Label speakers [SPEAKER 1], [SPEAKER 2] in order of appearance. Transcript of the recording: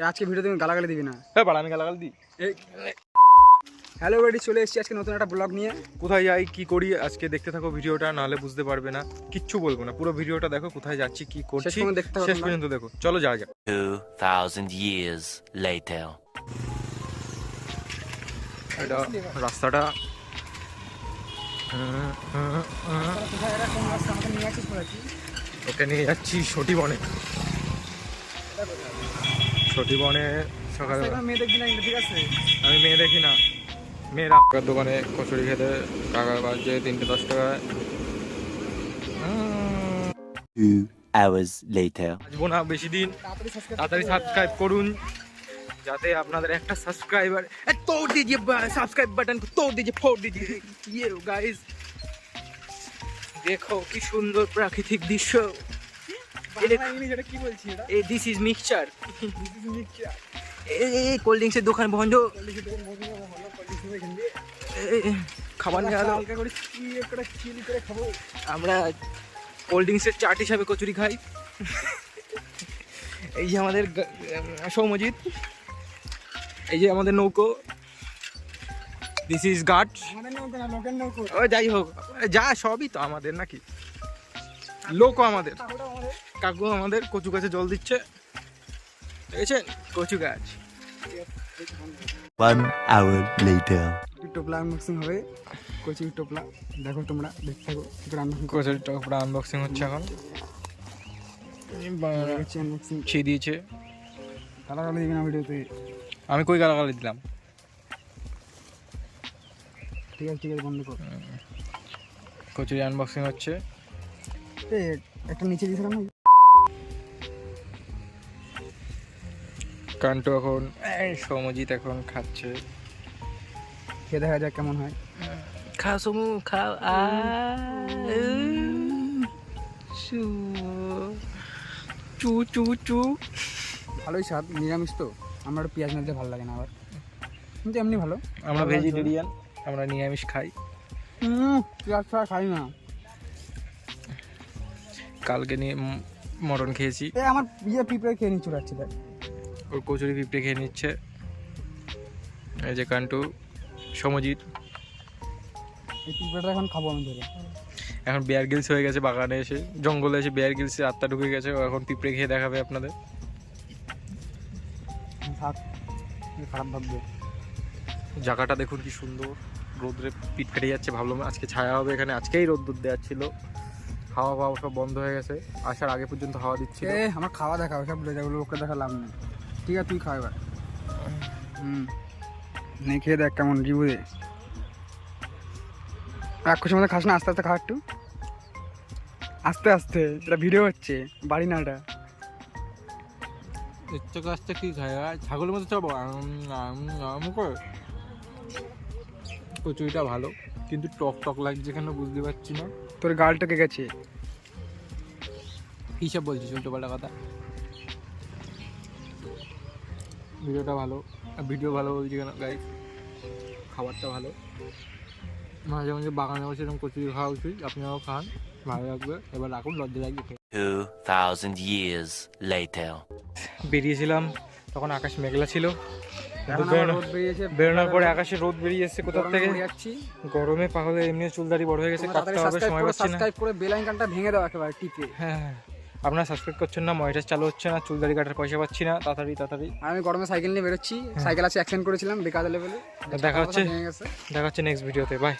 [SPEAKER 1] আজকে ভিডিও তুমি গালাগালি দিবি না।
[SPEAKER 2] হ্যাঁ বাড়া, আমি গালাগাল দিই?
[SPEAKER 1] হ্যালো এবারে চলে এসেছি আজকে নতুন একটা ব্লগ নিয়ে।
[SPEAKER 2] কোথায় যাই কি করি আজকে দেখতে থাকো ভিডিওটা, নাহলে বুঝতে পারবে না, কিচ্ছু বলবো না। পুরো ভিডিওটা দেখো, কোথায় যাচ্ছি কি করছি শেষ পর্যন্ত দেখো। চলো যাওয়া যাক।
[SPEAKER 3] 2000 years later.
[SPEAKER 2] এটা রাস্তাটা ওকে নিয়ে যাচ্ছি সটি বনে। সটি বনে সকালে
[SPEAKER 1] মেয়ে দেখবি না, ঠিক আছে?
[SPEAKER 2] আমি মেয়ে দেখি না। মেয়েরা দোকানে কচুরি খেতে টাকা বাজছে 310 টাকা।
[SPEAKER 3] 2 hours later.
[SPEAKER 2] আসবো না বেশি দিন, তাড়াতাড়ি সাবস্ক্রাইব করুন যাতে আপনাদের একটা সাবস্ক্রাইবার तोड़ दीजिए, सब्सक्राइब बटन को तोड़ दीजिए, फोड़ दीजिए। ये गाइस देखो কি সুন্দর প্রাকৃতিক দৃশ্য।
[SPEAKER 1] কি বলছি এটা?
[SPEAKER 2] এই দিস ইজ মিক্সচার। এই কোল্ড ড্রিঙ্কসের দোকান বন্ধ, খাবার নিয়ে আলো। আমরা কোল্ড ড্রিঙ্কসের চাট হিসাবে কচুরি খাই। এই যে আমাদের সৌমজিৎ, এই যে আমাদের নৌকো, দিস ইজ ঘাট। ও যাই হোক, যা সবই তো আমাদের নাকি, লোকও আমাদের। কাকু আমাদের কচু গাছে জল দিচ্ছে, দেখেছেন কচু গাছ।
[SPEAKER 3] 1 hour later.
[SPEAKER 1] টোপলা আনবক্সিং হবে, কচুর টোপলা দেখো, তোমরা দেখতে থাকো।
[SPEAKER 2] কচুরি টোপলা আনবক্সিং হচ্ছে এখন।
[SPEAKER 1] আনবক্সিং
[SPEAKER 2] ছিয়ে দিয়েছে।
[SPEAKER 1] গালাগালি দিবি না ভিডিওতে।
[SPEAKER 2] আমি কই গালাগালি দিলাম?
[SPEAKER 1] ঠিক আছে ঠিক আছে, বন্ধ কর।
[SPEAKER 2] কচুরি আনবক্সিং হচ্ছে।
[SPEAKER 1] একটা নিচে দিয়েছিলাম না,
[SPEAKER 2] কান্টু এখন সৌমজিৎ এখন খাচ্ছে।
[SPEAKER 1] খেয়ে দেখা যাক কেমন হয়।
[SPEAKER 2] খাও সমু খাও। চু চু চু।
[SPEAKER 1] ভালোই স্বাদ, নিরামিষ তো, আমার পেঁয়াজ না দিলে ভালো লাগে না আবার, কিন্তু এমনি ভালো।
[SPEAKER 2] আমরা ভেজিটেরিয়ান, আমরা নিরামিষ খাই।
[SPEAKER 1] পেঁয়াজ ছাড়া খাই না।
[SPEAKER 2] কালকে নিয়ে মটন খেয়েছি।
[SPEAKER 1] আমার পিঁপড়ে খেয়ে নিয়ে চড়াচ্ছে, দেখ
[SPEAKER 2] ওর কচুরি পিঁপড়ে খেয়ে নিচ্ছে। এই যে কান্টু, সমজিৎ।
[SPEAKER 1] এই পিঁপড়াটা এখন খাবো আমি ধরে।
[SPEAKER 2] এখন বেয়ার গিলস হয়ে গেছে, বাগানে এসে জঙ্গলে এসে বেয়ার গিলসের আত্মা ঢুকে গেছে। ও এখন পিঁপড়ে খেয়ে দেখাবে আপনাদের।
[SPEAKER 1] খারাপ ভাববে।
[SPEAKER 2] জায়গাটা দেখুন কি সুন্দর, রোদ্রে পিঠ ফেটে যাচ্ছে। ভাবলাম আজকে ছায়া হবে এখানে, আজকেই রোদ্দুর দেওয়ার ছিল। হাওয়া পাওয়া সব বন্ধ হয়ে গেছে, আসার আগে পর্যন্ত হাওয়া দিচ্ছিল।
[SPEAKER 1] আমার খাওয়া দেখা, সব যেগুলো ওকে দেখা লাভ নেই। ঠিক আছে তুই খা এবার। নেই খেয়ে দেখ কেমন জীবু দে। এক খুশি মধ্যে খাস না, আস্তে আস্তে খা, একটু আস্তে আস্তে। এটা ভিডিও হচ্ছে, বাড়ি না এটা।
[SPEAKER 2] ইচ্ছে কাজটা কি খায়, ছাগলের মতো চাবো। কচুরিটা ভালো, কিন্তু টক টক লাগছে কেন বুঝতে পারছি না।
[SPEAKER 1] তোর গালটা কে গেছে?
[SPEAKER 2] হিসাব বলছিস উল্টোপাল্টা কথা। ভিডিওটা ভালো, ভিডিও ভালো বলছি কেন গাইস, খাবারটা ভালো। মাঝে মাঝে বাগানে বসে এরকম কচুরি খাওয়া উচিত, আপনারাও খান, ভালো লাগবে। এবার রাখুন, লজ্জা লাগবে।
[SPEAKER 3] 2000 years later.
[SPEAKER 2] বেরিয়েছিলাম তখন আকাশ মেঘলা ছিল,
[SPEAKER 1] বেরোনোর
[SPEAKER 2] পরে আকাশে রোদ বেরিয়ে এসেছে কোথা থেকে।
[SPEAKER 1] যাচ্ছি
[SPEAKER 2] গরমে পাগলে এমনি চুলদারি বড় হয়ে গেছে, কাটতে হবে, সময় পাচ্ছি না।
[SPEAKER 1] সাবস্ক্রাইব করে বেল আইকনটা ভেঙে দাও একেবারে টিপে।
[SPEAKER 2] হ্যাঁ, আপনারা সাবস্ক্রাইব করছেন না, মনিটাইজ চালু হচ্ছে না, চুলদারি কাটার পয়সা পাচ্ছি না। তাড়াতাড়ি
[SPEAKER 1] আমি গরমে সাইকেল নিয়ে বেরোচ্ছি, সাইকেল আছে অ্যাক্সিডেন্ট করেছিলাম বেকার লেভেলে।
[SPEAKER 2] দেখা হচ্ছে নেক্সট ভিডিওতে। বাই।